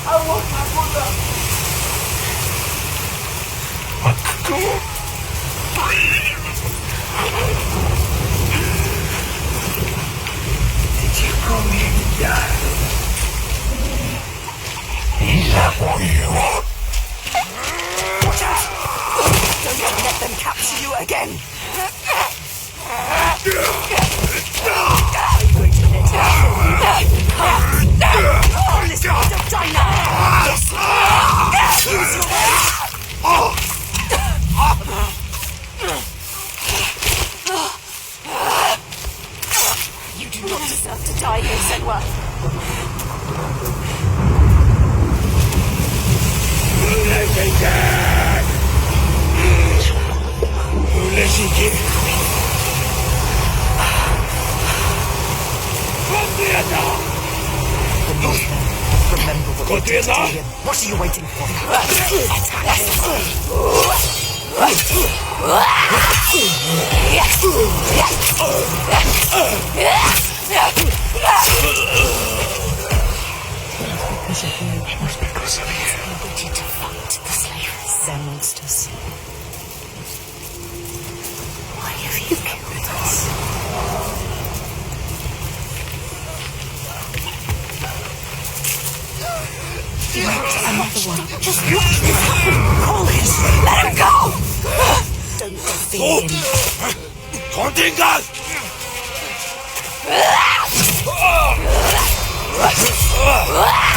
Did you call me again? Is that what you want? Watch out! Don't let them capture you again! Are you going to let us on this part of China? Yes! Use your words! You do not deserve to die here, Senwa. Remember what we did to him. What are you waiting for? It was because of you. We wanted to fight the slaves. They're monsters. Why have you killed us? Another one. Just watch this happen. Call him. Let him go. Don't defeat him. Contingent! Ah!